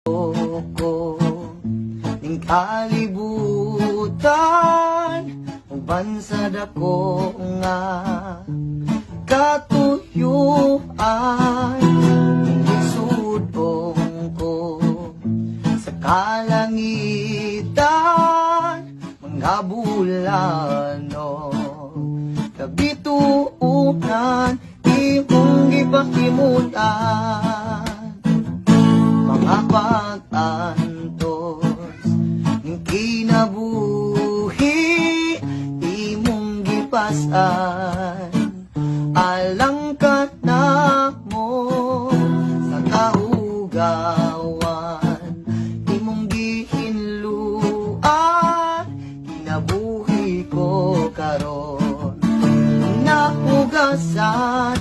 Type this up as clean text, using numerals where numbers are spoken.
ko ning kalibutan uban sa dako nga katuyuan isudong ko sa kalangitan mga bulano kabituunan imong gipakimutan mga pag-antos ng kinabuhi imong gipasan alang ka na mo sa kaugawan imong gihinluan kinabuhi ko karon naugasan